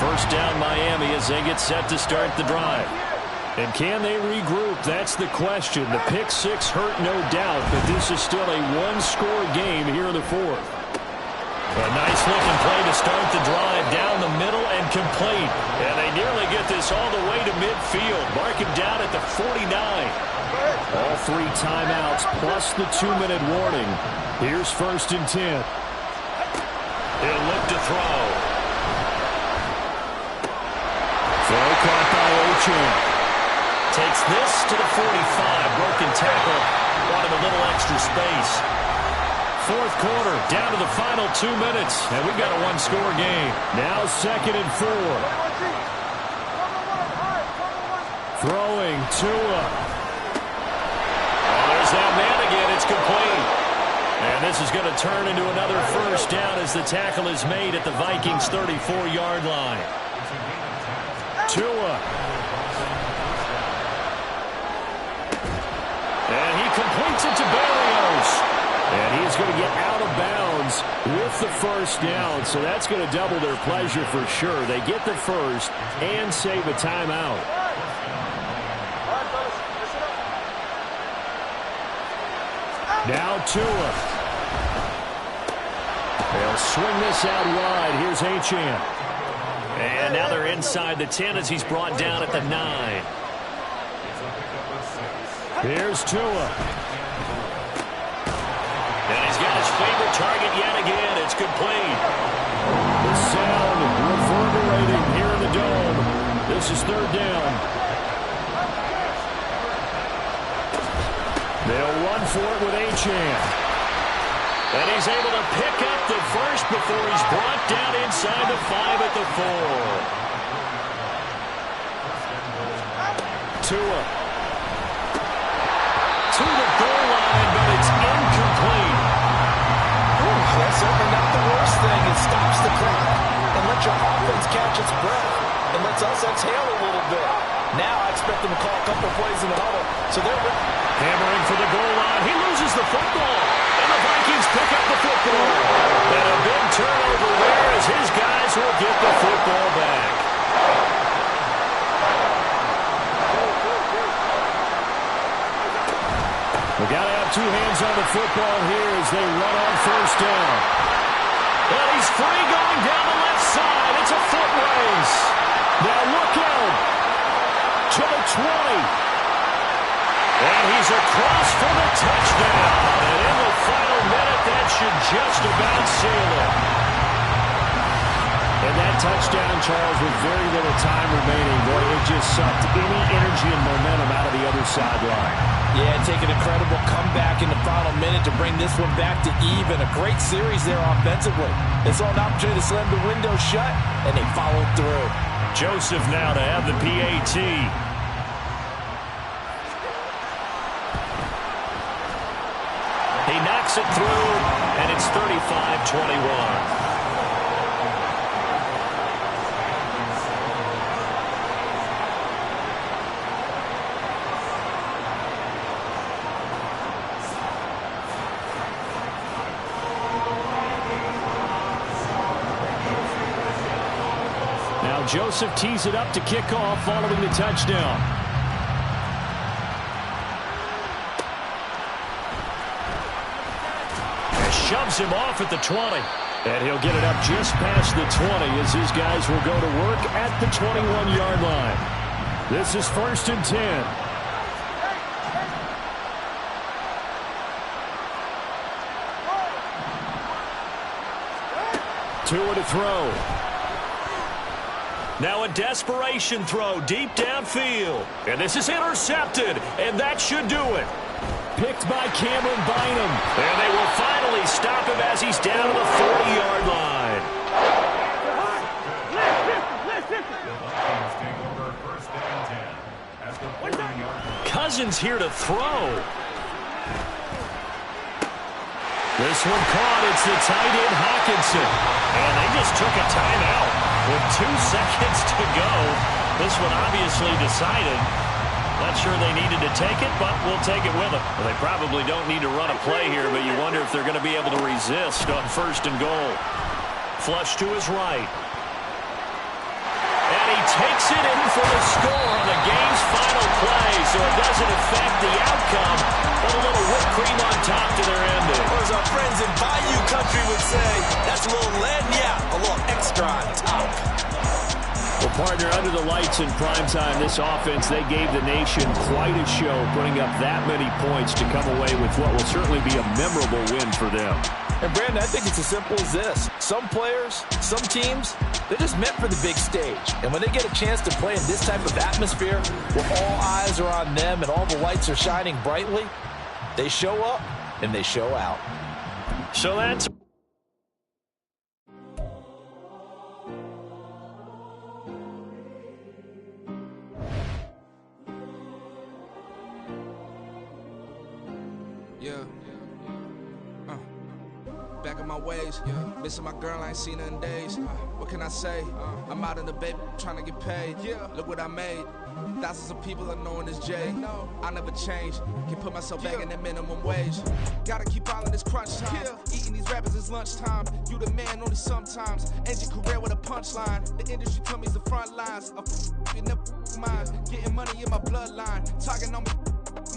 First down Miami as they get set to start the drive. And can they regroup? That's the question. The pick six hurt, no doubt, but this is still a one-score game here in the fourth. A nice-looking play to start the drive down the middle and complete. And they nearly get this all the way to midfield. Mark him down at the 49. All three timeouts plus the 2-minute warning. Here's 1st and 10. He'll look to throw. Throw caught by Ochan. Takes this to the 45. Broken tackle. Wanted a little extra space. Fourth quarter, down to the final 2 minutes, and we've got a one-score game. Now 2nd and 4. Throwing Tua. Oh, there's that man again. It's complete. And this is going to turn into another first down as the tackle is made at the Vikings' 34-yard line. Tua. And he completes it to Barrios. And he's going to get out of bounds with the first down, so that's going to double their pleasure for sure. They get the first and save a timeout. Now Tua. They'll swing this out wide. Here's Achane. And now they're inside the 10 as he's brought down at the 9. Here's Tua. And he's got his favorite target yet again. It's complete. The sound reverberating here in the dome. This is 3rd down. They'll run for it with Achane. And he's able to pick up the first before he's brought down inside the 5 at the 4. Tua. To the goal line, but it's incomplete. That's certainly not the worst thing. It stops the clock and lets your offense catch its breath and lets us exhale a little bit. Now I expect them to call a couple plays in the huddle. So they're hammering for the goal line. He loses the football. And the Vikings pick up the football. And a big turnover there as his guys will get the football back. We got to have 2 hands on the football here as they run on first down. And he's free going down the left side. It's a foot race. Now look out to the 20. And he's across for the touchdown. And in the final minute, that should just about seal it. And that touchdown, Charles, with very little time remaining, boy, it just sucked any energy and momentum out of the other sideline. Yeah, take an incredible comeback in the final minute to bring this one back to even. A great series there offensively. They saw an opportunity to slam the window shut, and they followed through. Joseph now to have the PAT. He knocks it through, and it's 35-21. Joseph tees it up to kick off following the touchdown. And shoves him off at the 20. And he'll get it up just past the 20 as his guys will go to work at the 21-yard line. This is 1st and 10. Tua to throw. Now a desperation throw deep downfield. And this is intercepted, and that should do it. Picked by Cameron Bynum. And they will finally stop him as he's down to the 40-yard line. Cousins here to throw. This one caught. It's the tight end Hawkinson. And they just took a timeout with 2 seconds to go. This one obviously decided. Not sure they needed to take it, but we'll take it with them. Well, they probably don't need to run a play here, but you wonder if they're going to be able to resist on 1st and goal. Flush to his right. And he takes it in for the score on the game's final play, so it doesn't affect the outcome, but a little whipped cream on top to their ending. Or as our friends in Bayou Country would say, that's a little lead, yeah, a little extra on top. Well, partner, under the lights in primetime, this offense, they gave the nation quite a show, putting up that many points to come away with what will certainly be a memorable win for them. And, Brandon, I think it's as simple as this. Some players, some teams, they're just meant for the big stage. And when they get a chance to play in this type of atmosphere, where all eyes are on them and all the lights are shining brightly, they show up and they show out. So that's... Back in my ways, missing my girl, I ain't seen her in days. What can I say? I'm out in the baby, trying to get paid. Look what I made. Thousands of people are knowing this Jay. I never change. Can put myself back in that minimum wage. Gotta keep all in this crunch time. Eating these rappers is lunchtime. You the man only sometimes. End your career with a punchline. The industry tell me the front lines. You never mind. Getting money in my bloodline. Talking on me,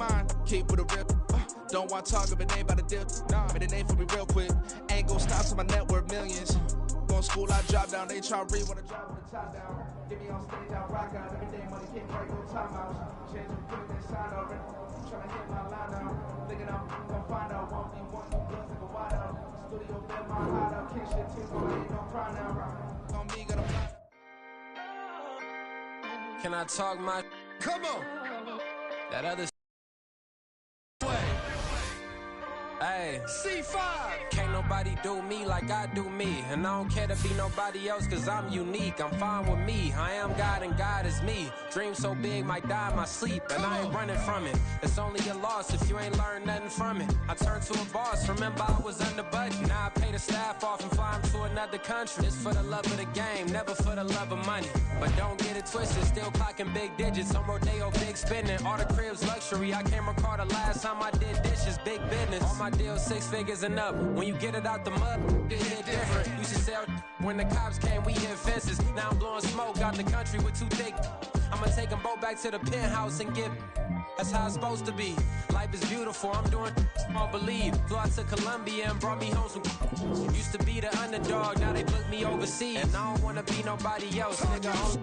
mine. Keep with a rip. Don't want to talk if it ain't about a deal. Made a name for me real quick. Ain't gon' stop till my net worth millions. Going school, I drop down. They try to read when I drop with the top down. Get me on stage, I rock out. Every day money can't break no timeouts. Change and put that sign already. Trying to hit my line out. Thinking I'm gon' find out. Won't be one new blood like a wide out. Studio bed, my hideout. Can't shit team, but ain't no cry now. On me, got a fly. Can I talk my? Come on. That other. Hey, C5. Can't nobody do me like I do me. And I don't care to be nobody else, cause I'm unique. I'm fine with me. I am God and God is me. Dream so big, might die in my sleep. And I ain't running from it. It's only a loss if you ain't learned nothing from it. I turned to a boss, remember I was under budget. Now I pay the staff off and fly them to another country. It's for the love of the game, never for the love of money. But don't get it twisted, still clocking big digits. On Rodeo, big spending. All the cribs luxury. I can't recall the last time I did dishes, big business. All my deals 6 figures and up. When you get it out the mud, it hit different. Used to sell when the cops came, we hit fences. Now I'm blowing smoke out the country with 2 thick. I'ma take them both back to the penthouse and get. That's how it's supposed to be. Life is beautiful, I'm doing I don't believe. Flew out to Colombia and brought me home some. Used to be the underdog, now they booked me overseas. And I don't wanna be nobody else, nigga.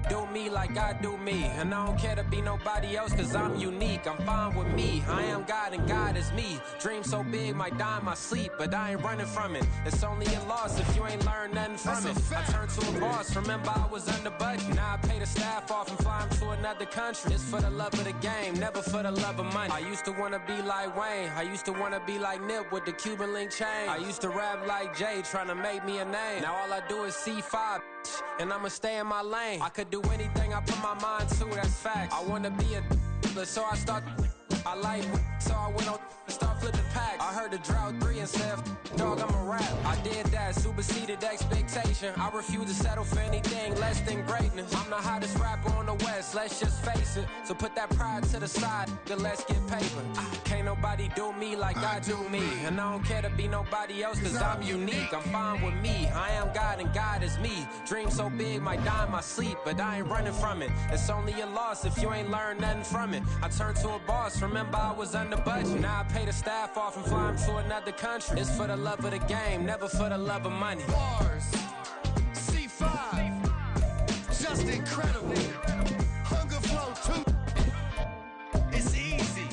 Do me like I do me. And I don't care to be nobody else, cause I'm unique. I'm fine with me. I am God and God is me. Dream so big, might die in my sleep, but I ain't running from it. It's only a loss if you ain't learned nothing from it. I turned to a boss, remember I was under budget. Now I pay the staff off and fly them to another country. It's for the love of the game, never for the love of money. I used to wanna be like Wayne. I used to wanna be like Nip with the Cuban link chain. I used to rap like Jay, trying to make me a name. Now all I do is C5, and I'ma stay in my lane. I could do anything I put my mind to, that's facts. I wanna be a so I start. I like so I went on and start flipping packs. I heard the drought 3 and said, dog, I'm a rap. I did that, superseded expectation. I refuse to settle for anything less than greatness. I'm the hottest rapper on the West, let's just face it. So put that pride to the side, then let's get paper. Can't nobody do me like I do me. And I don't care to be nobody else, cause I'm unique. I'm fine with me. I am God and God is me. Dream so big, might die in my sleep, but I ain't running from it. It's only a loss if you ain't learned nothing from it. I turned to a boss, remember I was under budget. Now I pay the staff off and fly them to another country. It's for the love of the game, never for the love of money. Bars, C5, just incredible. Hunger Flow 2, it's easy.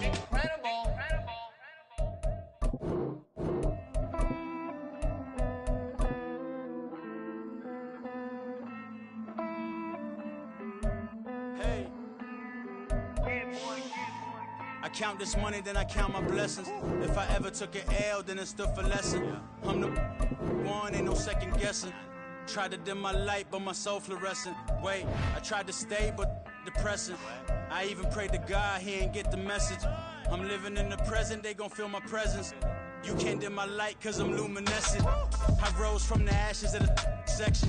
Incredible. Hey. I count this money, then I count my blessings. If I ever took an L, then it stood for lesson. I'm the one, ain't no second guessing. Tried to dim my light, but my soul fluorescent. Wait, I tried to stay, but depressing. I even prayed to God, he ain't get the message. I'm living in the present, they gon' feel my presence. You can't dim my light, cause I'm luminescent. I rose from the ashes of the section.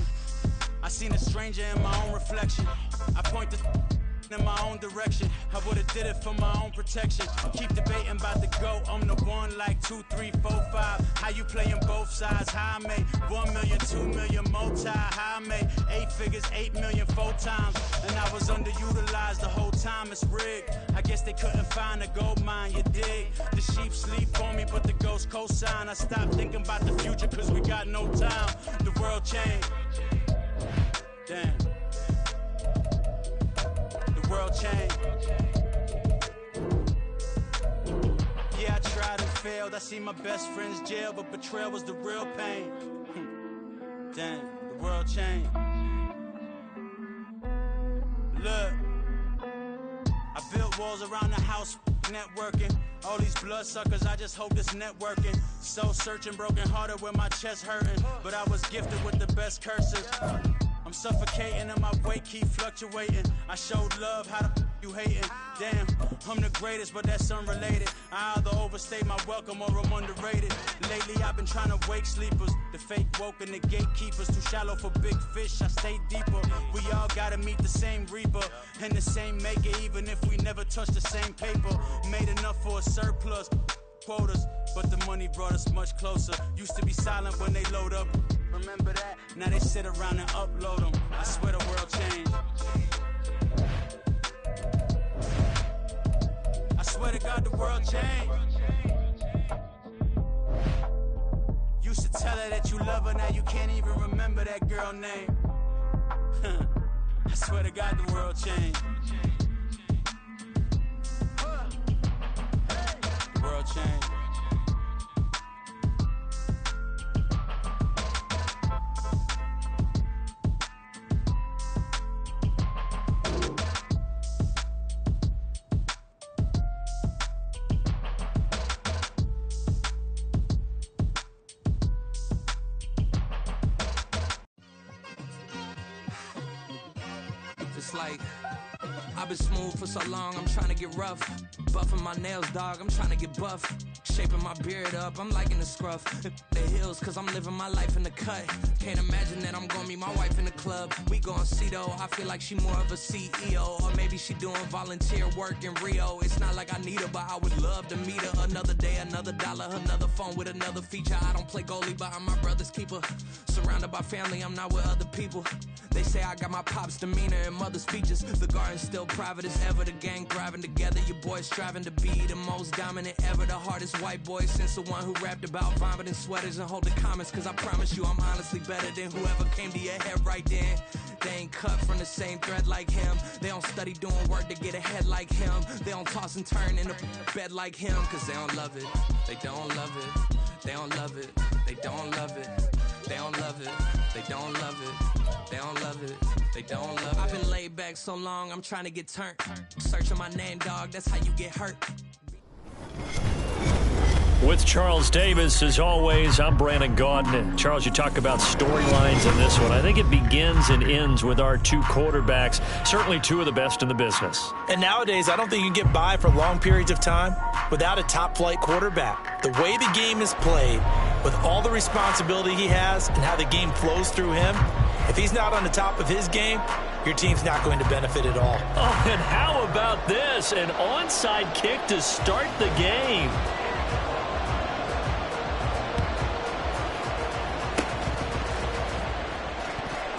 I seen a stranger in my own reflection. I point the in my own direction. I would've did it for my own protection. Keep debating about the GOAT. I'm the one like 2, 3, 4, 5. How you playing both sides? How I make 1 million, 2 million, multi. How I make figures 8 million 4 times. And I was underutilized the whole time, it's rigged. I guess they couldn't find a gold mine, you dig? The sheep sleep on me, but the ghost cosign. I stopped thinking about the future, cause we got no time. The world changed. Damn. The world changed. Yeah, I tried and failed. I see my best friends jail, but betrayal was the real pain. Damn, the world changed. Look, I built walls around the house, networking. All these bloodsuckers, I just hope this networking. Soul searching, broken hearted with my chest hurting. But I was gifted with the best curses. I'm suffocating and my weight keep fluctuating. I showed love, how the you hating? Damn, I'm the greatest, but that's unrelated. I either overstay my welcome or I'm underrated. Lately I've been trying to wake sleepers. The fake woke and the gatekeepers. Too shallow for big fish, I stay deeper. We all gotta meet the same reaper and the same maker, even if we never touch the same paper. Made enough for a surplus quotas, but the money brought us much closer. Used to be silent when they load up. Remember that? Now they sit around and upload them. I swear the world changed. I swear to God the world changed. Used to tell her that you love her, now you can't even remember that girl name. I swear to God the world changed. The world changed. Like, I've been smooth for so long, I'm trying to get rough. Buffing my nails, dog, I'm trying to get buff. Shaping my beard up, I'm liking the scruff. The hills, cause I'm living my life in the cut. Can't imagine that I'm gonna meet my wife in the club. We gon' see though, I feel like she more of a CEO. Or maybe she doing volunteer work in Rio. It's not like I need her, but I would love to meet her. Another day, another dollar, another phone with another feature. I don't play goalie, but I'm my brother's keeper. Surrounded by family, I'm not with other people. They say I got my pop's demeanor and mother's features. The garden's still private as ever, the gang thriving together. Your boys striving to be the most dominant ever. The hardest white boy since the one who rapped about vomiting sweaters and holding comments. Cause I promise you I'm honestly better than whoever came to your head right then. They ain't cut from the same thread like him. They don't study doing work to get ahead like him. They don't toss and turn in the bed like him. Cause they don't love it, they don't love it. They don't love it, they don't love it. They don't love it, they don't love it. They don't love it, they don't love it. I've been laid back so long, I'm trying to get turned. Searching my name, dog, that's how you get hurt. With Charles Davis, as always, I'm Brandon Gaudin. Charles, you talk about storylines in this one. I think it begins and ends with our two quarterbacks, certainly two of the best in the business. And nowadays, I don't think you can get by for long periods of time without a top-flight quarterback. The way the game is played, with all the responsibility he has and how the game flows through him, if he's not on the top of his game, your team's not going to benefit at all. Oh, and how about this? An onside kick to start the game.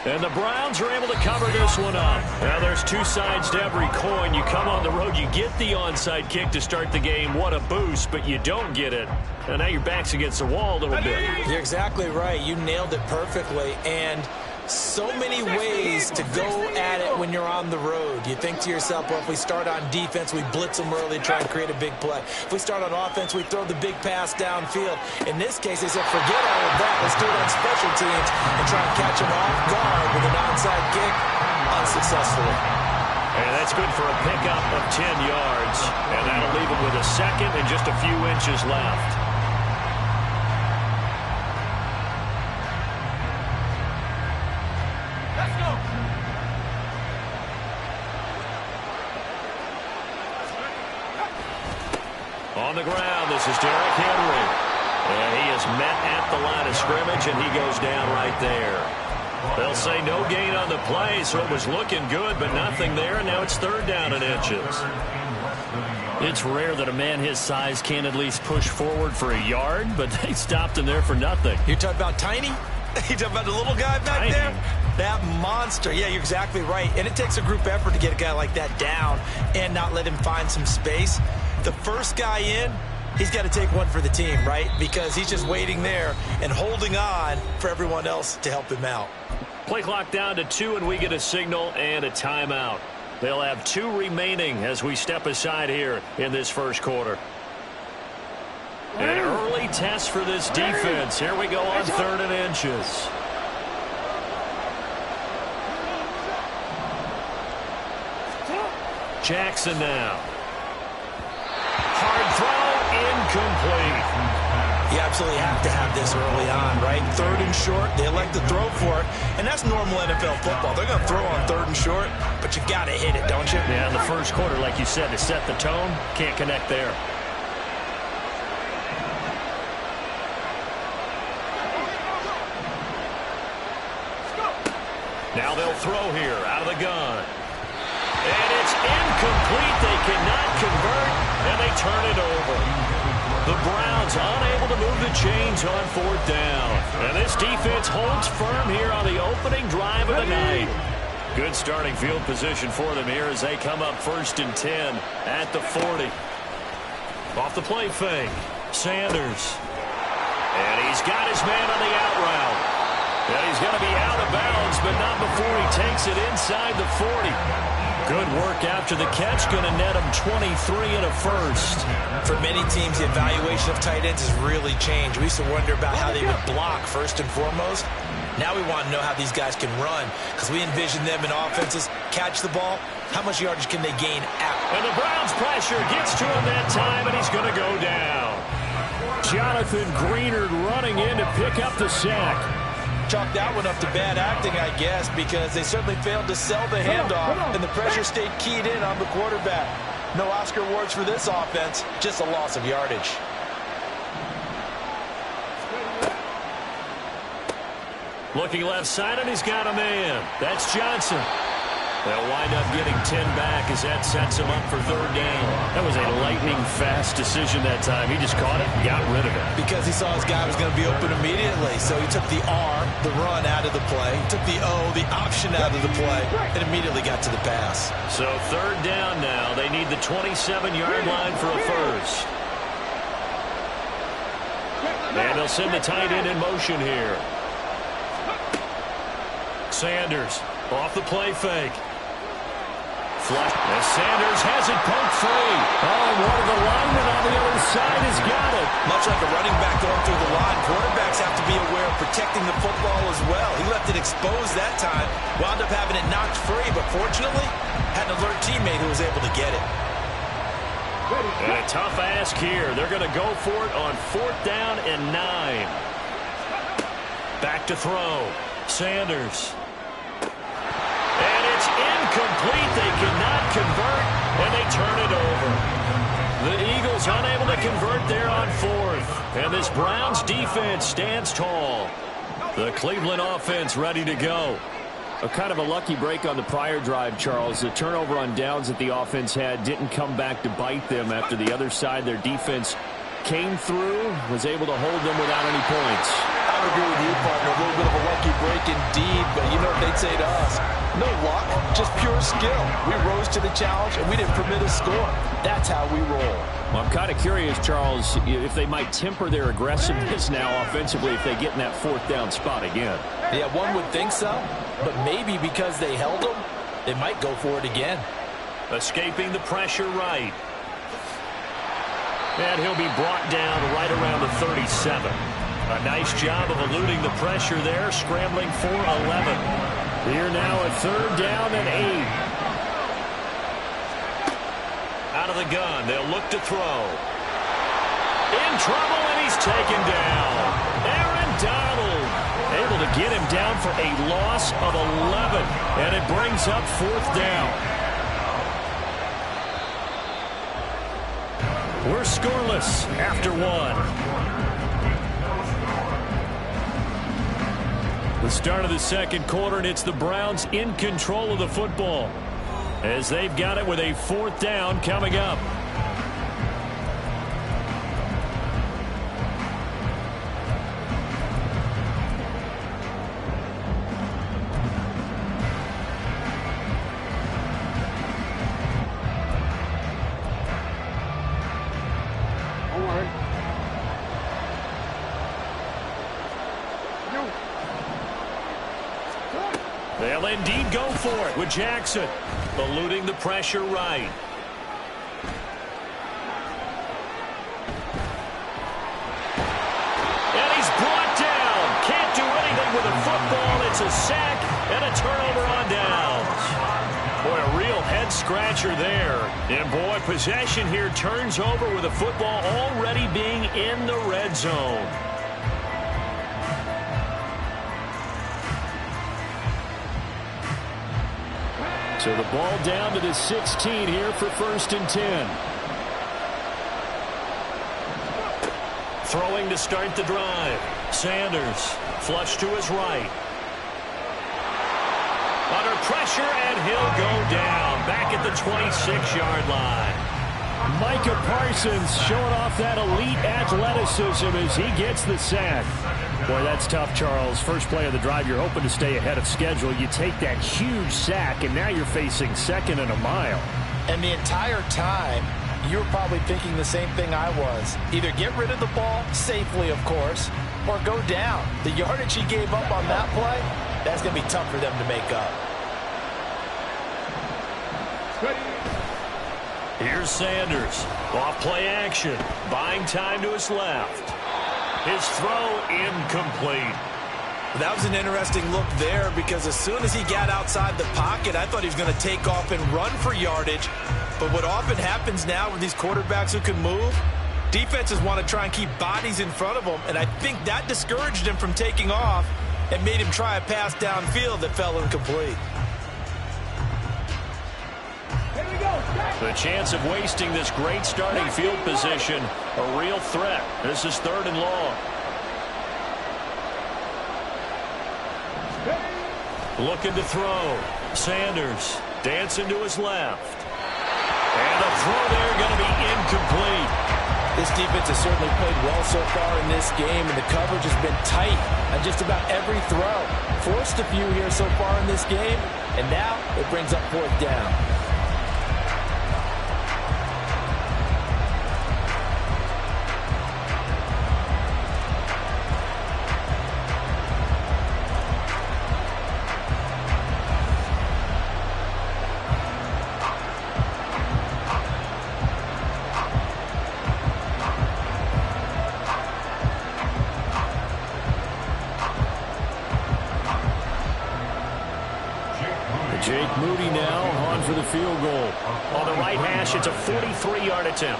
And the Browns are able to cover this one up. Now, there's two sides to every coin. You come on the road, you get the onside kick to start the game. What a boost, but you don't get it. And now your back's against the wall a little bit. You're exactly right. You nailed it perfectly. And so many ways to go at it when you're on the road. You think to yourself, well, if we start on defense, we blitz them early, try and create a big play. If we start on offense, we throw the big pass downfield. In this case, they said, forget all of that. Let's do it on special teams and try and catch them off guard with an onside kick unsuccessfully. And that's good for a pickup of 10 yards. And that'll leave them with a second and just a few inches left. On the ground, this is Derrick Henry. And he is met at the line of scrimmage, and he goes down right there. They'll say no gain on the play, so it was looking good, but nothing there, and now it's third down and inches. It's rare that a man his size can at least push forward for a yard, but they stopped him there for nothing. You're talking about tiny? You talking about the little guy back there? That monster. Yeah, you're exactly right. And it takes a group effort to get a guy like that down and not let him find some space. The first guy in, he's got to take one for the team, right? Because he's just waiting there and holding on for everyone else to help him out. Play clock down to 2, and we get a signal and a timeout. They'll have 2 remaining as we step aside here in this first quarter. An early test for this defense. Here we go on 3rd and inches. Jackson now. Hard throw, incomplete. You absolutely have to have this early on, right? 3rd and short, they elect to throw for it, and that's normal NFL football. They're going to throw on 3rd and short, but you got to hit it, don't you? Yeah, in the first quarter, like you said, to set the tone, can't connect there. Now they'll throw here out of the gun. And it's incomplete. They cannot convert, and they turn it over. The Browns unable to move the chains on 4th down. And this defense holds firm here on the opening drive of the night. Good starting field position for them here as they come up 1st and 10 at the 40. Off the play fake, Sanders. And he's got his man on the out route. And he's going to be out of bounds, but not before he takes it inside the 40. Good work after the catch, going to net him 23 and a first. For many teams, the evaluation of tight ends has really changed. We used to wonder about how they would block first and foremost. Now we want to know how these guys can run, because we envision them in offenses catch the ball. How much yardage can they gain out? And the Browns pressure gets to him that time, and he's going to go down. Jonathan Greenard running in to pick up the sack. Chalk that one up to bad acting, I guess, because they certainly failed to sell the handoff, and the pressure stayed keyed in on the quarterback. No Oscar awards for this offense, just a loss of yardage. Looking left side, and he's got a man. That's Johnson. They'll wind up getting 10 back as that sets him up for 3rd down. That was a lightning-fast decision that time. He just caught it and got rid of it. Because he saw his guy was going to be open immediately. So he took the R, the run, out of the play. He took the O, the option, out of the play, and immediately got to the pass. So 3rd down now. They need the 27-yard line for a first. And they'll send the tight end in motion here. Sanders off the play fake. Flush. As Sanders has it poked free. Oh, one of the linemen on the other side has got it. Much like a running back going through the line, quarterbacks have to be aware of protecting the football as well. He left it exposed that time, wound up having it knocked free, but fortunately, had an alert teammate who was able to get it. And a tough ask here. They're going to go for it on 4th down and 9. Back to throw. Sanders. And it's incomplete. They cannot convert, and they turn it over. The Eagles unable to convert there on 4th. And this Browns defense stands tall. The Cleveland offense ready to go. A kind of a lucky break on the prior drive, Charles. The turnover on downs that the offense had didn't come back to bite them after the other side. Their defense came through, was able to hold them without any points. I would agree with you, partner. A little bit of a lucky break indeed, but you know what they'd say to us? No luck, just pure skill. We rose to the challenge, and we didn't permit a score. That's how we roll. Well, I'm kind of curious, Charles, if they might temper their aggressiveness now offensively if they get in that 4th down spot again. Yeah, one would think so, but maybe because they held them, they might go for it again. Escaping the pressure right. And he'll be brought down right around the 37. A nice job of eluding the pressure there, scrambling for 11. Here now at 3rd down and 8. Out of the gun, they'll look to throw. In trouble, and he's taken down. Aaron Donald able to get him down for a loss of 11. And it brings up 4th down. We're scoreless after 1. The start of the second quarter, and it's the Browns in control of the football as they've got it with a 4th down coming up. They'll indeed go for it with Jackson. Eluding the pressure right. And he's brought down. Can't do anything with a football. It's a sack and a turnover on downs. Boy, a real head-scratcher there. And, boy, possession here turns over with the football already being in the red zone. So the ball down to the 16 here for 1st and 10. Throwing to start the drive. Sanders, flush to his right. Under pressure, and he'll go down. Back at the 26-yard line. Micah Parsons showing off that elite athleticism as he gets the sack. Boy, that's tough, Charles. First play of the drive, you're hoping to stay ahead of schedule. You take that huge sack, and now you're facing 2nd and a mile. And the entire time, you were probably thinking the same thing I was. Either get rid of the ball, safely, of course, or go down. The yardage he gave up on that play, that's going to be tough for them to make up. Here's Sanders. Off play action. Buying time to his left. His throw incomplete. That was an interesting look there because as soon as he got outside the pocket, I thought he was going to take off and run for yardage. But what often happens now with these quarterbacks who can move, defenses want to try and keep bodies in front of them, and I think that discouraged him from taking off and made him try a pass downfield that fell incomplete. The chance of wasting this great starting field position, a real threat. This is 3rd and long. Looking to throw. Sanders dancing to his left. And the throw there going to be incomplete. This defense has certainly played well so far in this game, and the coverage has been tight on just about every throw. Forced a few here so far in this game, and now it brings up 4th down. Jake Moody now on for the field goal. On the right hash, it's a 43-yard attempt.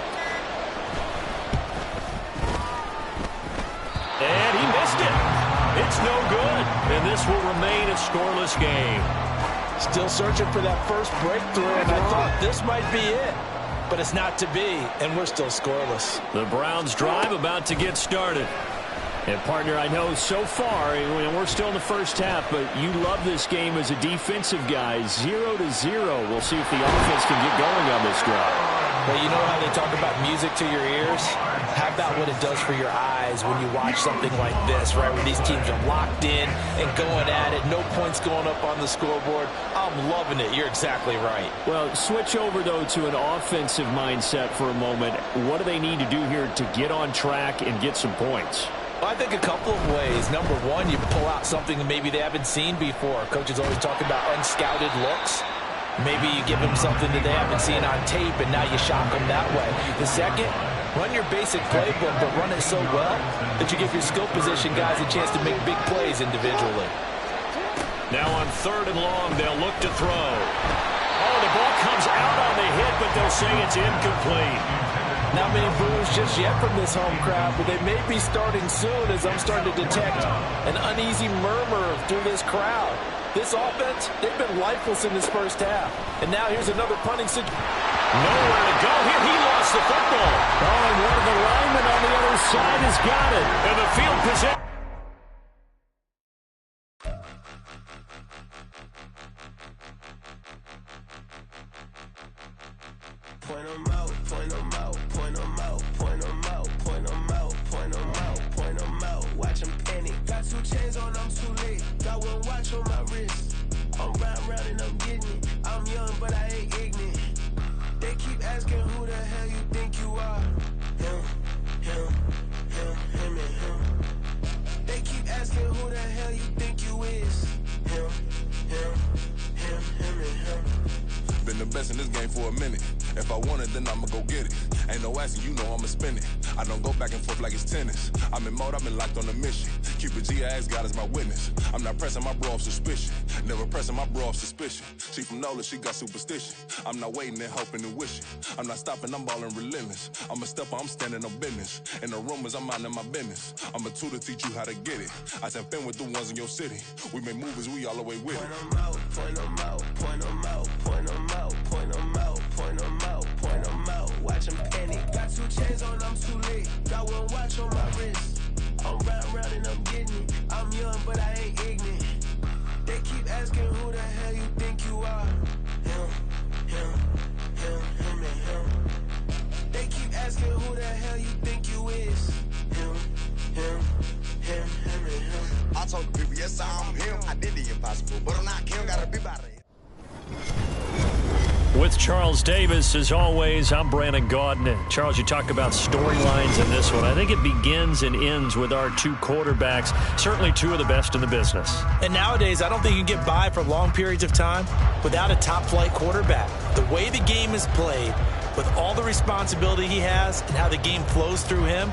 And he missed it. It's no good. And this will remain a scoreless game. Still searching for that first breakthrough, and I thought this might be it. But it's not to be, and we're still scoreless. The Browns drive about to get started. And, partner, I know so far, we're still in the first half, but you love this game as a defensive guy. 0-0. We'll see if the offense can get going on this drive. Well, you know how they talk about music to your ears? How about what it does for your eyes when you watch something like this, right, where these teams are locked in and going at it, no points going up on the scoreboard? I'm loving it. You're exactly right. Well, switch over, though, to an offensive mindset for a moment. What do they need to do here to get on track and get some points? I think a couple of ways. Number one, you pull out something that maybe they haven't seen before. Coaches always talk about unscouted looks. Maybe you give them something that they haven't seen on tape, and now you shock them that way. The second, run your basic playbook, but run it so well that you give your skill position guys a chance to make big plays individually. Now on 3rd and long, they'll look to throw. Oh, the ball comes out on the hit, but they'll say it's incomplete. Not many boos just yet from this home crowd, but they may be starting soon as I'm starting to detect an uneasy murmur through this crowd. This offense, they've been lifeless in this first half. And now here's another punting situation. Nowhere to go here. He lost the football. Oh, and one of the linemen on the other side has got it. And the field position. Point them out, point them out, point them out, point them out, point them out, point them out, point them out. Watch them panic. Got 2 chains on, I'm too late. Got 1 watch on my wrist. I'm round and I'm getting it. I'm young, but I ain't ignorant. They keep asking who the hell you think you are. Him, and him. They keep asking who the hell you think you is. Him, best in this game for a minute. If I want it, then I'ma go get it. Ain't no asking, you know I'ma spend it. I don't go back and forth like it's tennis. I'm in mode, I've been locked on a mission. Keep it G, I ask God as my witness. I'm not pressing my bro off suspicion. Never pressing my bro off suspicion. She from Nola, she got superstition. I'm not waiting and hoping and wishing. I'm not stopping, I'm balling relentless. I'm a stepper, I'm standing on business. In the rumors, I'm minding my business. I'm a tutor, teach you how to get it. I said, been with the ones in your city. We make movies, we all the way with it. Point them out, point them out, point them out, point them out, point them out, point them out, point them out. Watch them panic. Got 2 chains on, I'm too late. Got 1 watch on my wrist. I'm round and I'm getting it. I'm young, but I ain't ignorant. They keep asking who the hell you think you are. Him, and him. They keep asking who the hell you think you is. Him, and him. I told the people, yes, I'm him. I did the impossible, but I'm not him. Gotta be about it. With Charles Davis, as always, I'm Brandon Gaudin. Charles, you talk about storylines in this one. I think it begins and ends with our 2 quarterbacks, certainly 2 of the best in the business. And nowadays, I don't think you can get by for long periods of time without a top-flight quarterback. The way the game is played, with all the responsibility he has and how the game flows through him,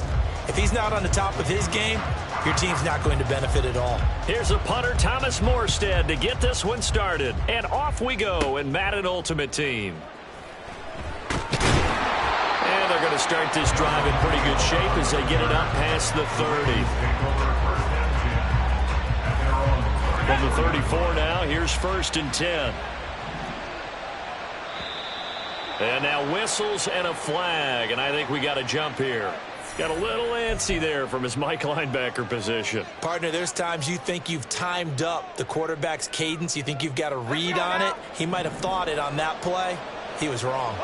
if he's not on the top of his game, your team's not going to benefit at all. Here's a punter, Thomas Morstead, to get this one started. And off we go in Madden Ultimate Team. And they're going to start this drive in pretty good shape as they get it up past the 30. From the 34 now, here's 1st and 10. And now whistles and a flag, and I think we got a jump here. Got a little antsy there from his Mike linebacker position. Partner, there's times you think you've timed up the quarterback's cadence. You think you've got a read on it. He might have thought it on that play. He was wrong.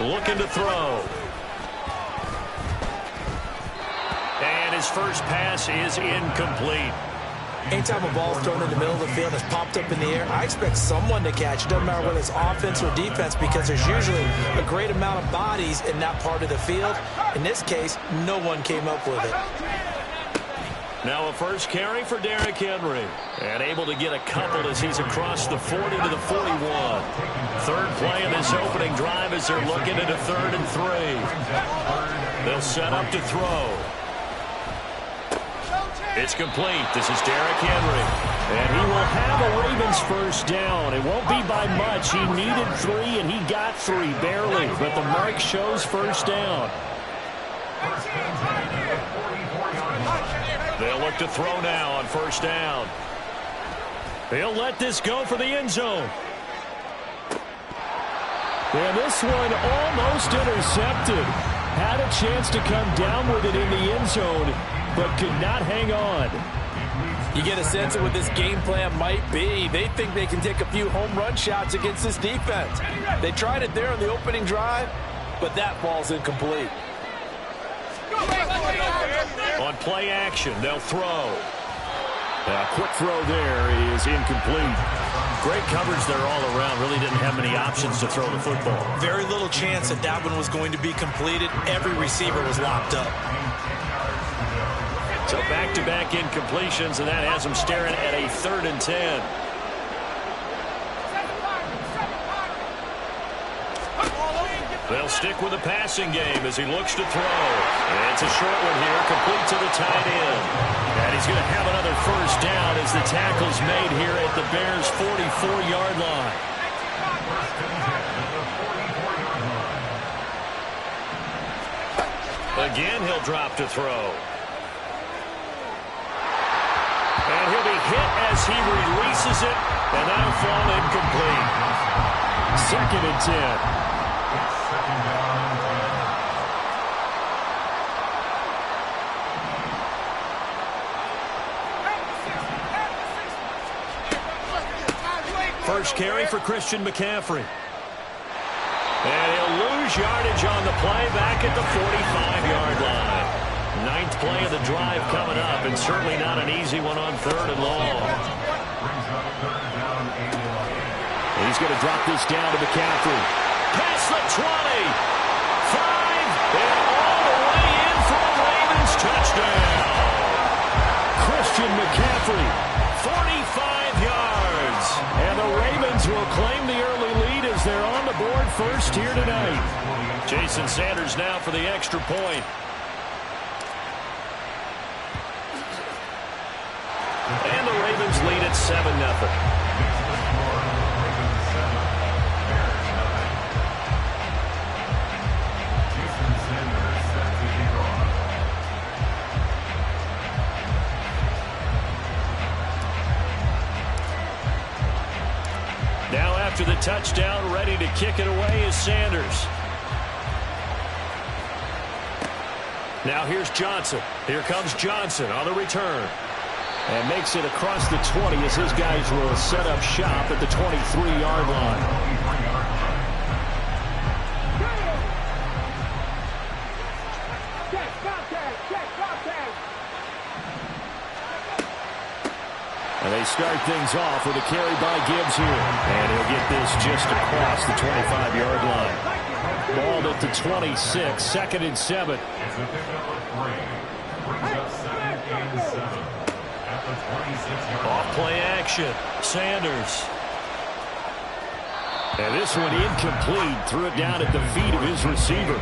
Looking to throw. And his first pass is incomplete. Anytime a ball's thrown in the middle of the field, it's popped up in the air, I expect someone to catch it. Doesn't matter whether it's offense or defense, because there's usually a great amount of bodies in that part of the field. In this case, no one came up with it. Now a first carry for Derrick Henry. And able to get a couple as he's across the 40 to the 41. Third play of this opening drive as they're looking at a 3rd and 3. They'll set up to throw. It's complete. This is Derrick Henry. And he will have a Ravens first down. It won't be by much. He needed 3, and he got 3, barely. But the mark shows first down. They'll look to throw now on first down. He'll let this go for the end zone. And this one almost intercepted. Had a chance to come down with it in the end zone, but could not hang on. You get a sense of what this game plan might be. They think they can take a few home run shots against this defense. They tried it there on the opening drive, but that ball's incomplete. On play action, they'll throw. A quick throw there is incomplete. Great coverage there all around. Really didn't have many options to throw the football. Very little chance that that one was going to be completed. Every receiver was locked up. So back-to-back incompletions, and that has him staring at a 3rd and 10. They'll stick with the passing game as he looks to throw. And it's a short one here, complete to the tight end. And he's going to have another first down as the tackle's made here at the Bears' 44-yard line. Again, he'll drop to throw. And he'll be hit as he releases it, and that'll fall incomplete. 2nd and 10. First carry for Christian McCaffrey. And he'll lose yardage on the play back at the 45-yard line. 9th play of the drive coming up, and certainly not an easy one on 3rd and long. He's going to drop this down to McCaffrey. Past the 20. 5, and all the way in for a Ravens touchdown. Christian McCaffrey first here tonight. Jason Sanders now for the extra point. And the Ravens lead at 7-0. Now after the touchdown, ready to kick it away is Sanders. Now here's Johnson. Here comes Johnson on the return. And makes it across the 20 as his guys will set up shop at the 23-yard line. And they start things off with a carry by Gibbs here. And he'll get this just across the 25-yard line. Ball at the 26, 2nd and 7. Off play action. Sanders. And this one incomplete. Threw it down at the feet of his receiver.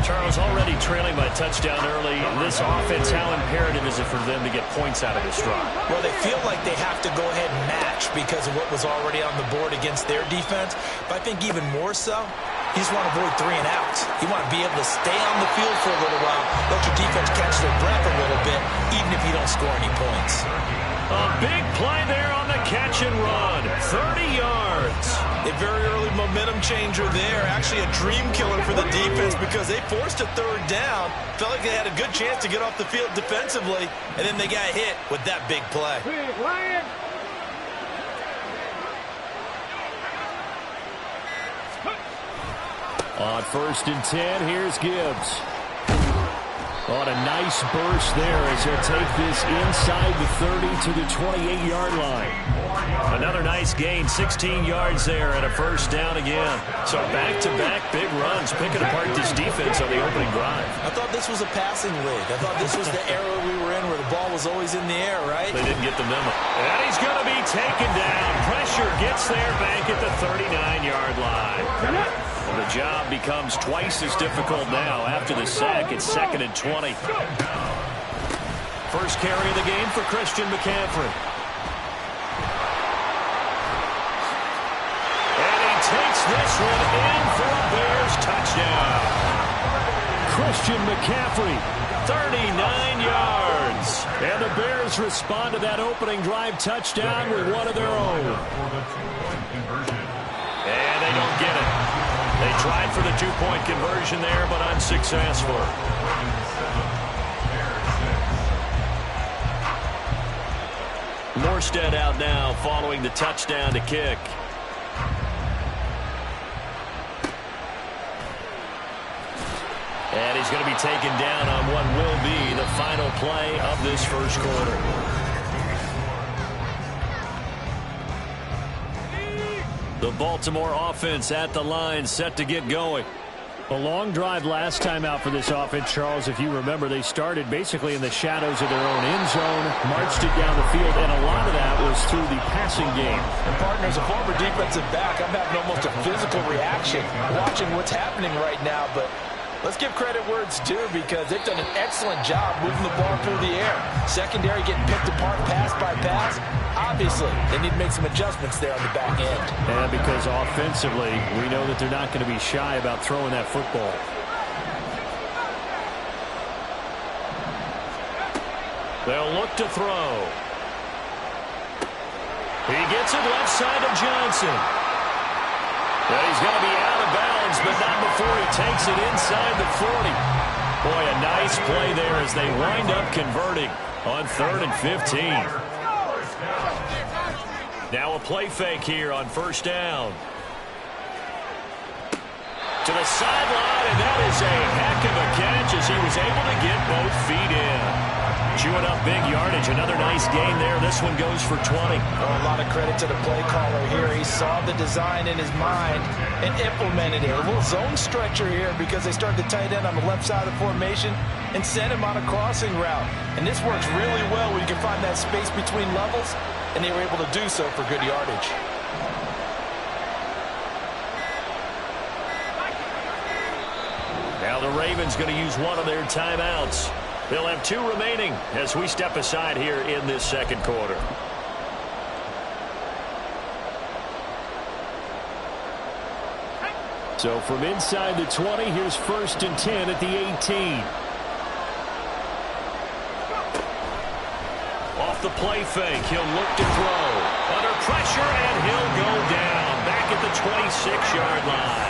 Charles, already trailing by touchdown early. This offense, how imperative is it for them to get points out of this drive? Well, they feel like they have to go ahead and match because of what was already on the board against their defense. But I think even more so, you just want to avoid 3 and outs. You want to be able to stay on the field for a little while, let your defense catch their breath a little bit, even if you don't score any points. A big play there on the catch and run. 30 yards. A very early momentum changer there. Actually a dream killer for the defense because they forced a 3rd down. Felt like they had a good chance to get off the field defensively, and then they got hit with that big play. On 1st and 10, here's Gibbs. On a nice burst there as he'll take this inside the 30 to the 28-yard line. Another nice gain, 16 yards there and a 1st down again. So back-to-back big runs, picking apart this defense on the opening drive. I thought this was a passing league. I thought this was the era we were in where the ball was always in the air, right? They didn't get the memo. And he's going to be taken down. Pressure gets there back at the 39-yard line. The job becomes twice as difficult now after the sack. It's 2nd and 20. First carry of the game for Christian McCaffrey. And he takes this one in for a Bears touchdown. Christian McCaffrey, 39 yards. And the Bears respond to that opening drive touchdown with one of their own. And they don't get it. They tried for the 2-point conversion there, but unsuccessful. Morstead out now following the touchdown to kick. And he's going to be taken down on what will be the final play of this first quarter. The Baltimore offense at the line, set to get going. A long drive last time out for this offense, Charles. If you remember, they started basically in the shadows of their own end zone, marched it down the field, and a lot of that was through the passing game. And partners, a former defensive back, I'm having almost a physical reaction watching what's happening right now, but let's give credit where it's due because they've done an excellent job moving the ball through the air. Secondary getting picked apart pass by pass. Obviously, they need to make some adjustments there on the back end. And because offensively, we know that they're not going to be shy about throwing that football. They'll look to throw. He gets it left side to Johnson. And he's going to be out of bounds, but not before he takes it inside the 40. Boy, a nice play there as they wind up converting on 3rd and 15. Now a play fake here on 1st down. To the sideline, and that is a heck of a catch as he was able to get both feet in. Chewing up big yardage. Another nice gain there. This one goes for 20. Oh, a lot of credit to the play caller here. He saw the design in his mind and implemented it. A little zone stretcher here because they started the tight end on the left side of the formation and sent him on a crossing route. And this works really well when you can find that space between levels, and they were able to do so for good yardage. Now the Ravens going to use one of their timeouts. They'll have 2 remaining as we step aside here in this second quarter. So from inside the 20, here's 1st and 10 at the 18. Off the play fake, he'll look to throw. Under pressure, and he'll go down back at the 26-yard line.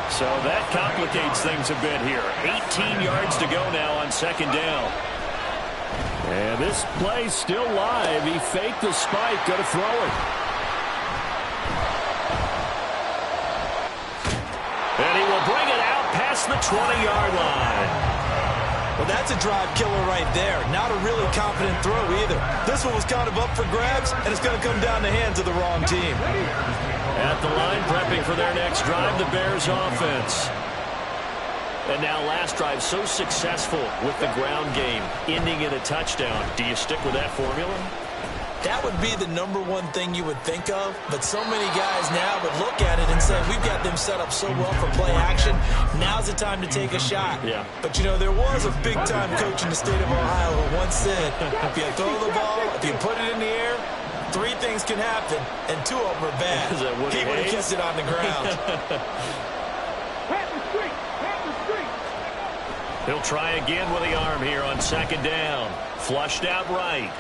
So that complicates things a bit here. 18 yards to go now on 2nd down. And this play's still live. He faked the spike, going to throw it. And he will bring it out past the 20-yard line. Well, that's a drive killer right there. Not a really confident throw either. This one was kind of up for grabs, and it's going to come down the hands of the wrong team. At the line, prepping for their next drive, the Bears offense. And now last drive so successful with the ground game, ending in a touchdown. Do you stick with that formula? That would be the #1 thing you would think of, but so many guys now would look at it and say, we've got them set up so well for play action. Now's the time to take a shot. Yeah. But, you know, there was a big-time coach in the state of Ohio who once said, if you throw the ball, if you put it in the air, 3 things can happen, and 2 of them are bad. He would have kept it on the ground. He'll try again with the arm here on 2nd down. Flushed out right.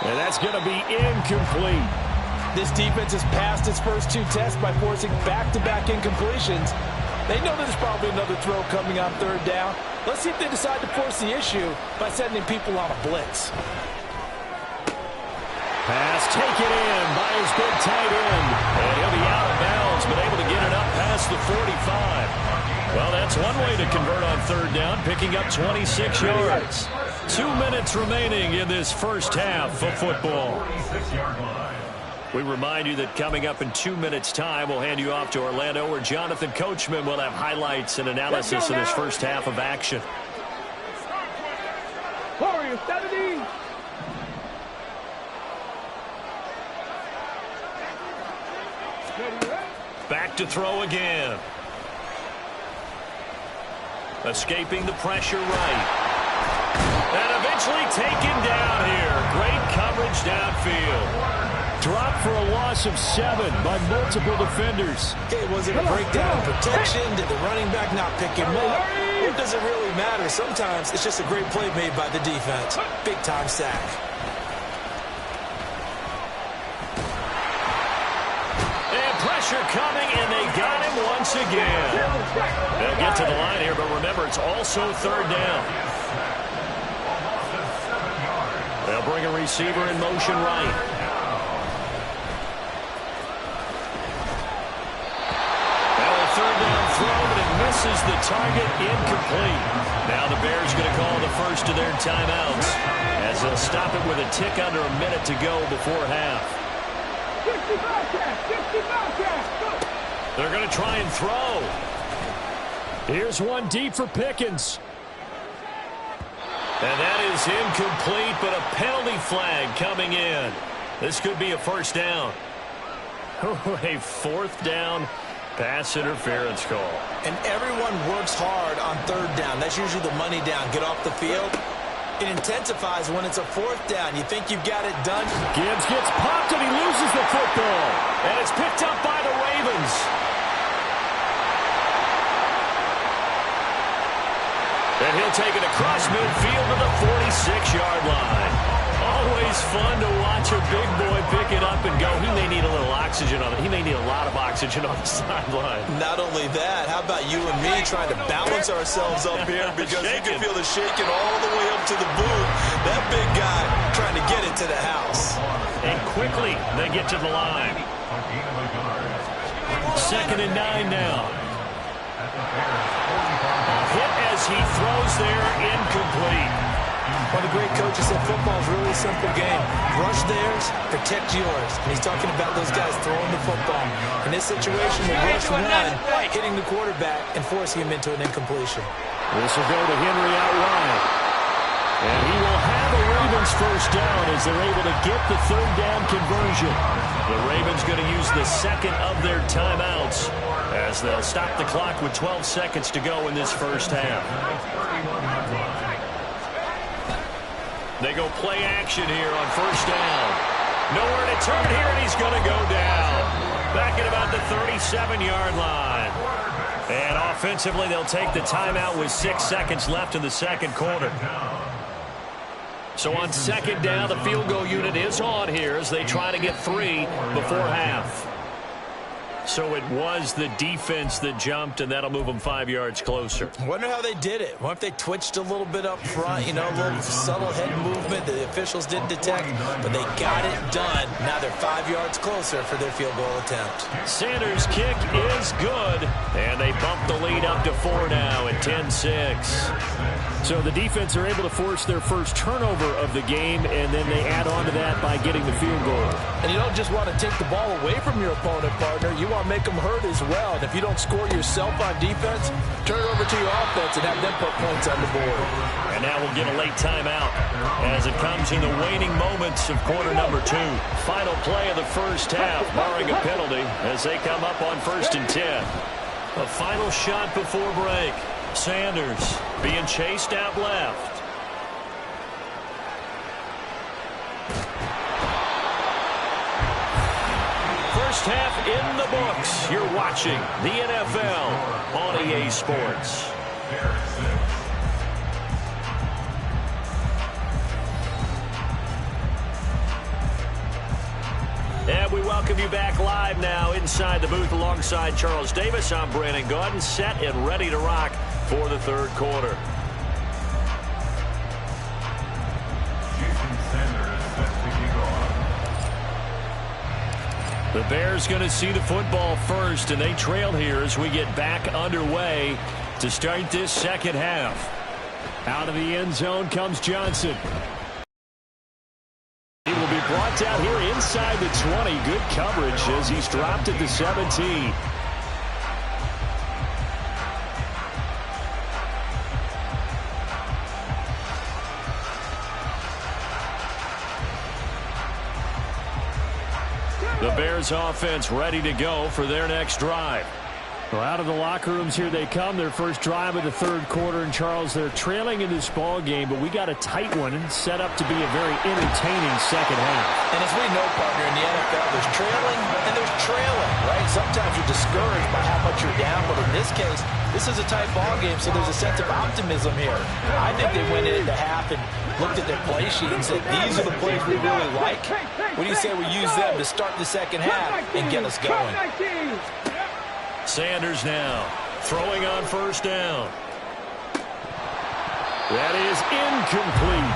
And that's going to be incomplete. This defense has passed its first 2 tests by forcing back-to-back incompletions. They know there's probably another throw coming on 3rd down. Let's see if they decide to force the issue by sending people on a blitz. Pass taken in by his big tight end. And he'll be out of bounds, but able to get it up past the 45. Well, that's one way to convert on 3rd down, picking up 26 yards. 2 minutes remaining in this first half of football. We remind you that coming up in 2 minutes' time, we'll hand you off to Orlando, where Jonathan Coachman will have highlights and analysis of this first half of action. Warriors 70. Back to throw again. Escaping the pressure right. And eventually taken down here. Great coverage downfield. Dropped for a loss of 7 by multiple defenders. Okay, was it a breakdown in protection? Did the running back not pick him up? It doesn't really matter. Sometimes it's just a great play made by the defense. Big-time sack. And pressure coming, and they got him once again. They'll get to the line here, but remember, it's also 3rd down. They'll bring a receiver in motion right. Now a 3rd down throw, but it misses the target, incomplete. Now the Bears going to call the first of their timeouts as they'll stop it with a tick under a minute to go before half. They're going to try and throw. Here's one deep for Pickens. And that is incomplete, but a penalty flag coming in. This could be a 1st down. A 4th down pass interference call. And everyone works hard on 3rd down. That's usually the money down. Get off the field. It intensifies when it's a 4th down. You think you've got it done? Gibbs gets popped and he loses the football. And it's picked up by the Ravens. And he'll take it across midfield to the 46-yard line. Always fun to watch a big boy pick it up and go. He may need a little oxygen on it. He may need a lot of oxygen on the sideline. Not only that, how about you and me trying to balance ourselves up here because you can feel the shaking all the way up to the booth. That big guy trying to get it to the house. And quickly they get to the line. 2nd and 9 now. Hit as he throws there, incomplete. One of the great coaches said football is really a simple game. Rush theirs, protect yours. And he's talking about those guys throwing the football. In this situation, the rush one, hitting the quarterback and forcing him into an incompletion. This will go to Henry out wide. And he will have a Ravens 1st down as they're able to get the 3rd down conversion. The Ravens going to use the 2nd of their timeouts as as they'll stop the clock with 12 seconds to go in this first half. They go play action here on first down. Nowhere to turn here, and he's going to go down. Back at about the 37-yard line. And offensively, they'll take the timeout with 6 seconds left in the second quarter. So on second down, the field goal unit is on here as they try to get 3 before half. So it was the defense that jumped, and that'll move them 5 yards closer. I wonder how they did it. What if they twitched a little bit up front, a little subtle head movement that the officials didn't detect, but they got it done. Now they're 5 yards closer for their field goal attempt. Sanders' kick is good, and they bump the lead up to 4 now at 10-6. So the defense are able to force their first turnover of the game, and then they add on to that by getting the field goal. And you don't just want to take the ball away from your opponent, partner. You want to make them hurt as well. And if you don't score yourself on defense, turn it over to your offense and have them put points on the board. And now we'll get a late timeout as it comes in the waning moments of quarter number 2. Final play of the first half, barring a penalty, as they come up on 1st and 10. A final shot before break. Sanders being chased out left. First half in the books. You're watching the NFL on EA Sports. And we welcome you back live now inside the booth alongside Charles Davis. I'm Brandon Gaudin, set and ready to rock for the third quarter. The Bears going to see the football first, and they trail here as we get back underway to start this second half. Out of the end zone comes Johnson. He will be brought down here inside the 20. Good coverage as he's dropped at the 17. The Bears offense ready to go for their next drive. Well, out of the locker rooms here they come. Their first drive of the third quarter. And, Charles, they're trailing in this ball game, but we got a tight one and set up to be a very entertaining second half. And as we know, partner, in the NFL, there's trailing and there's trailing, right? Sometimes you're discouraged by how much you're down, but in this case, this is a tight ball game, so there's a sense of optimism here. I think they went into half and looked at their play sheet and said, these are the plays we really like. What do you say we use them to start the second half and get us going? Sanders now throwing on first down. That is incomplete.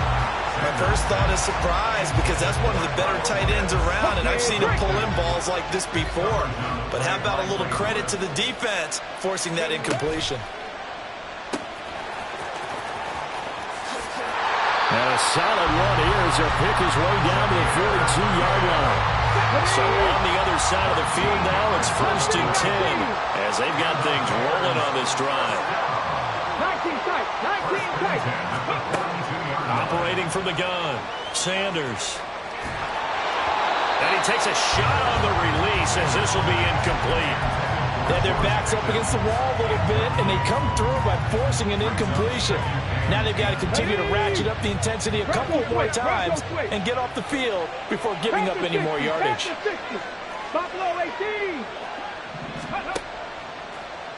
My first thought is surprise, because that's one of the better tight ends around, and I've seen him pull in balls like this before. But how about a little credit to the defense forcing that incompletion? And a solid run here as they'll pick his way down to the 42-yard line. So on the other side of the field now, it's 1st and 10 as they've got things rolling on this drive. 19 tight. Operating from the gun, Sanders. And he takes a shot on the release as this will be incomplete. They have their backs up against the wall a little bit, and they come through by forcing an incompletion. Now they've got to continue to ratchet up the intensity a couple more times and get off the field before giving up any more yardage. Buffalo 18.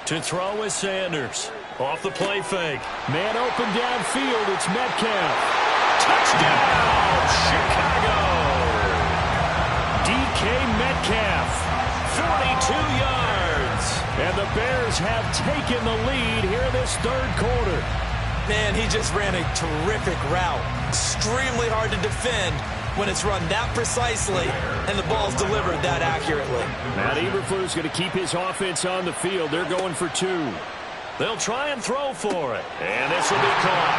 To throw is Sanders. Off the play fake. Man open downfield. It's Metcalf. Touchdown, Chicago. DK Metcalf, 42 yards. And the Bears have taken the lead here in this third quarter. Man, he just ran a terrific route. Extremely hard to defend when it's run that precisely and the ball's delivered that accurately. Matt Eberflus going to keep his offense on the field. They're going for 2. They'll try and throw for it. And this will be caught.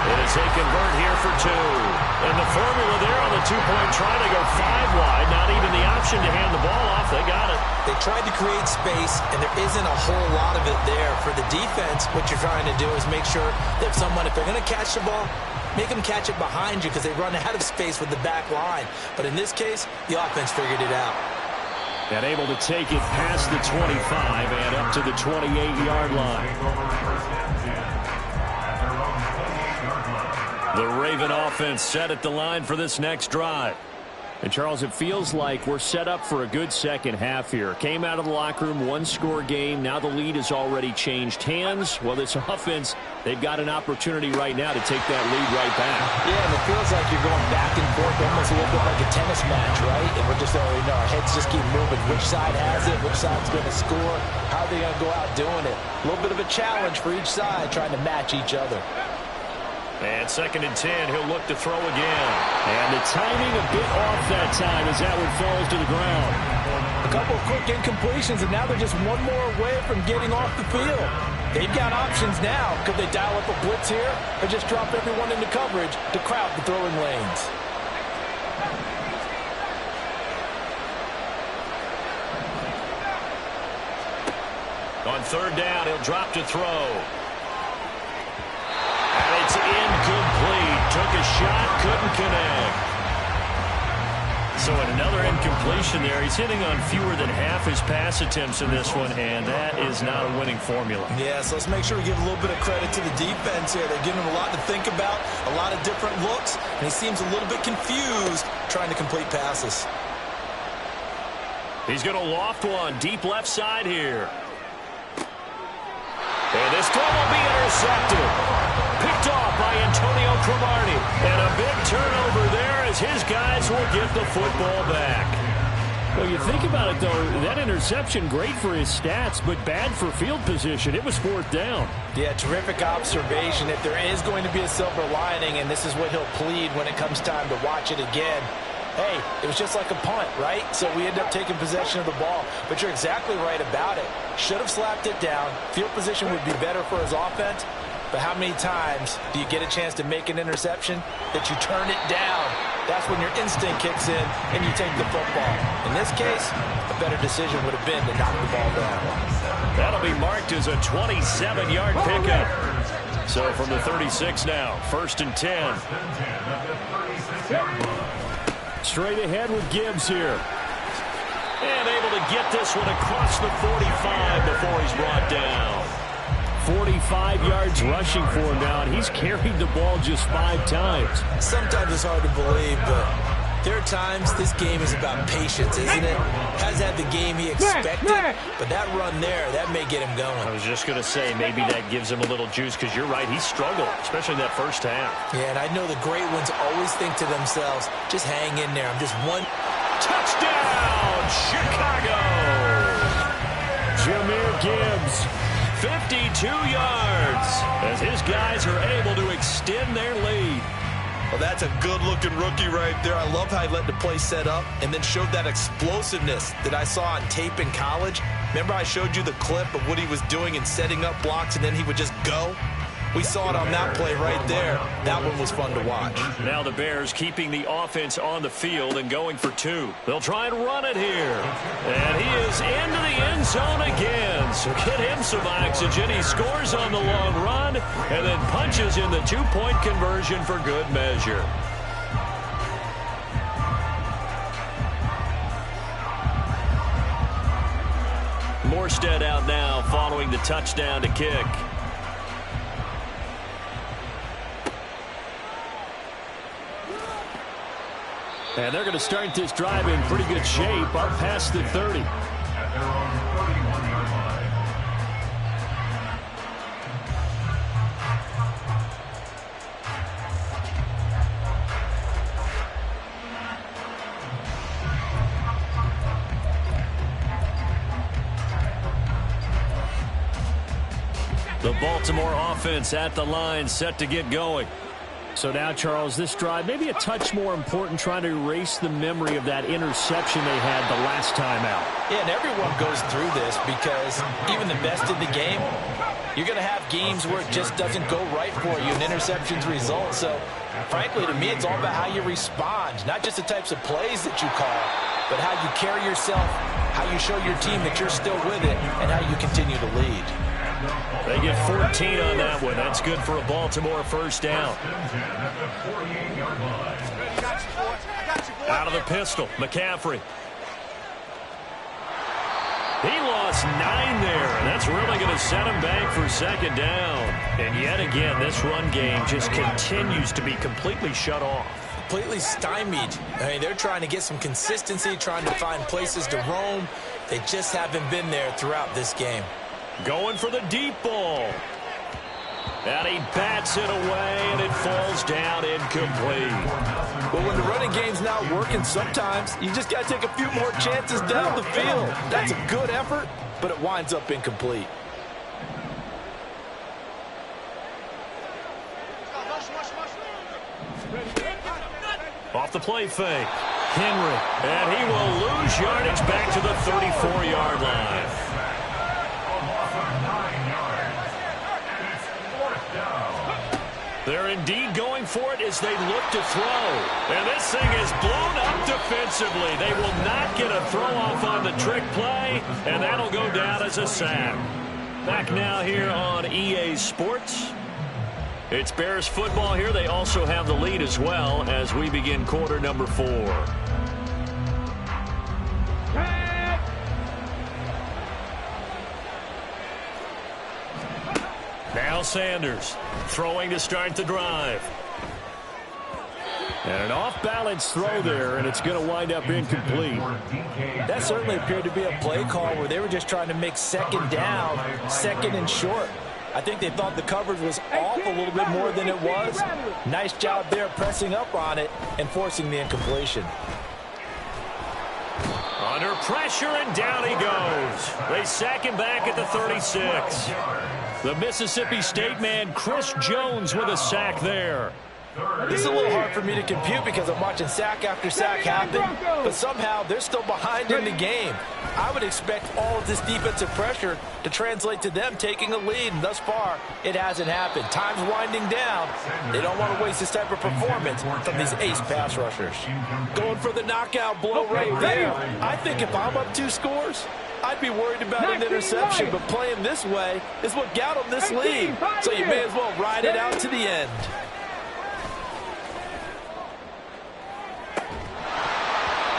And as they convert here for 2. And the formula there on the 2-point try to go 5 wide. Not even the option to hand the ball off. They got it. They tried to create space, and there isn't a whole lot of it there. For the defense, what you're trying to do is make sure that someone, if they're going to catch the ball, make them catch it behind you because they run out of space with the back line. But in this case, the offense figured it out. And able to take it past the 25 and up to the 28-yard line. The Raven offense set at the line for this next drive. And, Charles, it feels like we're set up for a good second half here. Came out of the locker room, one-score game. Now the lead has already changed hands. Well, this offense, they've got an opportunity right now to take that lead right back. Yeah, and it feels like you're going back and forth almost a little bit like a tennis match, right? And we're just already know our heads just keep moving. Which side has it? Which side's going to score? How are they going to go out doing it? A little bit of a challenge for each side trying to match each other. And 2nd and 10, he'll look to throw again. And the timing a bit off that time as that one falls to the ground. A couple of quick incompletions, and now they're just one more away from getting off the field. They've got options now. Could they dial up a blitz here or just drop everyone into coverage to crowd the throwing lanes? On 3rd down, he'll drop to throw. And it's incomplete. Took a shot, couldn't connect. So another incompletion there. He's hitting on fewer than half his pass attempts in this one, and that is not a winning formula. Yeah, so let's make sure we give a little bit of credit to the defense here. They're giving him a lot to think about, a lot of different looks, and he seems a little bit confused trying to complete passes. He's going to loft one deep left side here. And this throw will be intercepted. Picked off by Antonio Cromartie. And a big turnover there as his guys will get the football back. Well, you think about it, though, that interception, great for his stats, but bad for field position. It was 4th down. Yeah, terrific observation. If there is going to be a silver lining, and this is what he'll plead when it comes time to watch it again, hey, it was just like a punt, right? So we end up taking possession of the ball. But you're exactly right about it. Should have slapped it down. Field position would be better for his offense. But how many times do you get a chance to make an interception that you turn it down? That's when your instinct kicks in and you take the football. In this case, a better decision would have been to knock the ball down. That'll be marked as a 27-yard pickup. So from the 36 now, 1st and 10. Straight ahead with Gibbs here. And able to get this one across the 45 before he's brought down. 45 yards rushing for him now, and he's carried the ball just 5 times. Sometimes it's hard to believe, but there are times this game is about patience, isn't it? Has had the game he expected, but that run there, that may get him going. I was just going to say, maybe that gives him a little juice, because you're right, he struggled, especially that first half. Yeah, and I know the great ones always think to themselves, just hang in there. I'm just one. Touchdown, Chicago! Jahmyr Gibbs, 52 yards, as his guys are able to extend their lead. Well, that's a good-looking rookie right there. I love how he let the play set up and then showed that explosiveness that I saw on tape in college. Remember I showed you the clip of what he was doing and setting up blocks, and then he would just go? We saw it on that play right there. That one was fun to watch. Now the Bears keeping the offense on the field and going for 2. They'll try and run it here. And he is into the end zone again. So get him some oxygen. He scores on the long run and then punches in the 2-point conversion for good measure. Morstead out now following the touchdown to kick. And they're going to start this drive in pretty good shape, up past the 30. The Baltimore offense at the line, set to get going. So now, Charles, this drive maybe a touch more important, trying to erase the memory of that interception they had the last time out. Yeah, and everyone goes through this because even the best in the game, you're going to have games where it just doesn't go right for you, and interceptions result. So, frankly, to me, it's all about how you respond, not just the types of plays that you call, but how you carry yourself, how you show your team that you're still with it, and how you continue to lead. They get 14 on that one. That's good for a Baltimore first down. Out of the pistol, McCaffrey. gets 9 there. And that's really going to set him back for second down. And yet again, this run game just continues to be completely shut off. Completely stymied. I mean, they're trying to get some consistency, trying to find places to roam. They just haven't been there throughout this game. Going for the deep ball. And he bats it away, and it falls down incomplete. But when the running game's not working, sometimes you just got to take a few more chances down the field. That's a good effort, but it winds up incomplete. Off the play fake. Henry. And he will lose yardage back to the 34-yard line. They're indeed going for it as they look to throw. And this thing is blown up defensively. They will not get a throw off on the trick play, and that'll go down as a sack. Back now here on EA Sports. It's Bears football here. They also have the lead as well as we begin quarter number 4. Now Sanders throwing to start the drive. And an off-balance throw there, and it's going to wind up incomplete. That certainly appeared to be a play call where they were just trying to make second down, second and short. I think they thought the coverage was off a little bit more than it was. Nice job there pressing up on it and forcing the incompletion. Under pressure, and down he goes. They sack him back at the 36. The Mississippi State man, Chris Jones, with a sack there. This is a little hard for me to compute because I'm watching sack after sack happen, but somehow they're still behind in the game. I would expect all of this defensive pressure to translate to them taking a lead, and thus far, it hasn't happened. Time's winding down. They don't want to waste this type of performance from these ace pass rushers. Going for the knockout blow right there. I think if I'm up 2 scores, I'd be worried about an interception, but playing this way is what got them this lead. So you may as well ride it out to the end.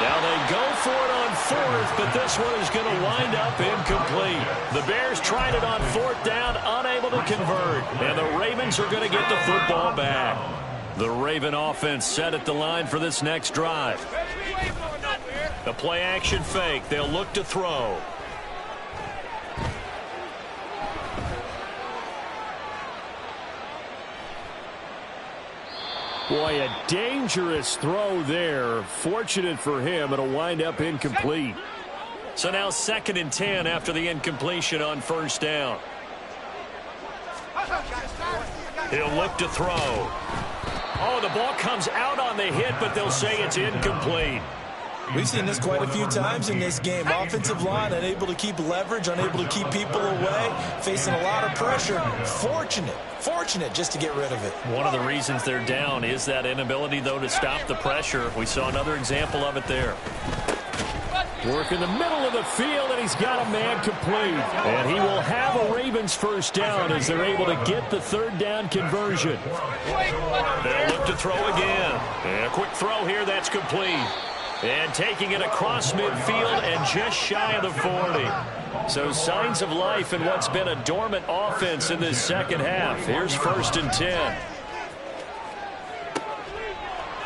Now they go for it on 4th, but this one is going to wind up incomplete. The Bears tried it on 4th down, unable to convert. And the Ravens are going to get the football back. The Raven offense set at the line for this next drive. The play action fake. They'll look to throw. Boy, a dangerous throw there. Fortunate for him, it'll wind up incomplete. So now 2nd and 10 after the incompletion on 1st down. He'll look to throw. Oh, the ball comes out on the hit, but they'll say it's incomplete. We've seen this quite a few times in this game. Offensive line unable to keep leverage, unable to keep people away, facing a lot of pressure. Fortunate just to get rid of it. One of the reasons they're down is that inability, though, to stop the pressure. We saw another example of it there. Work in the middle of the field, and he's got a man complete. And he will have a Ravens 1st down as they're able to get the 3rd down conversion. They'll look to throw again. And a quick throw here, that's complete. And taking it across midfield and just shy of the 40. So signs of life in what's been a dormant offense in this second half. Here's 1st and 10.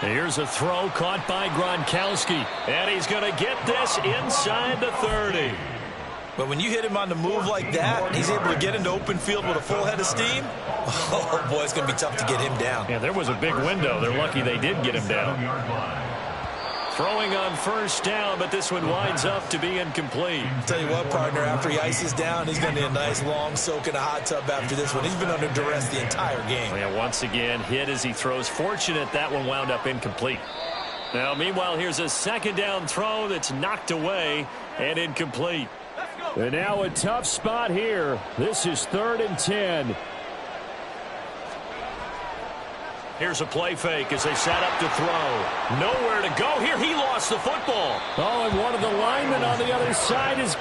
Here's a throw caught by Gronkowski. And he's going to get this inside the 30. But when you hit him on the move like that, and he's able to get into open field with a full head of steam, oh boy, it's going to be tough to get him down. Yeah, there was a big window. They're lucky they did get him down. Throwing on 1st down, but this one winds up to be incomplete. Tell you what, partner, after he ices down, he's going to need a nice long soak in a hot tub after this one. He's been under duress the entire game. Yeah, once again, hit as he throws. Fortunate that one wound up incomplete. Now, meanwhile, here's a 2nd down throw that's knocked away and incomplete. And now a tough spot here. This is 3rd and 10. Here's a play fake as they set up to throw. Nowhere to go here. He lost the football. Oh, and one of the linemen on the other side is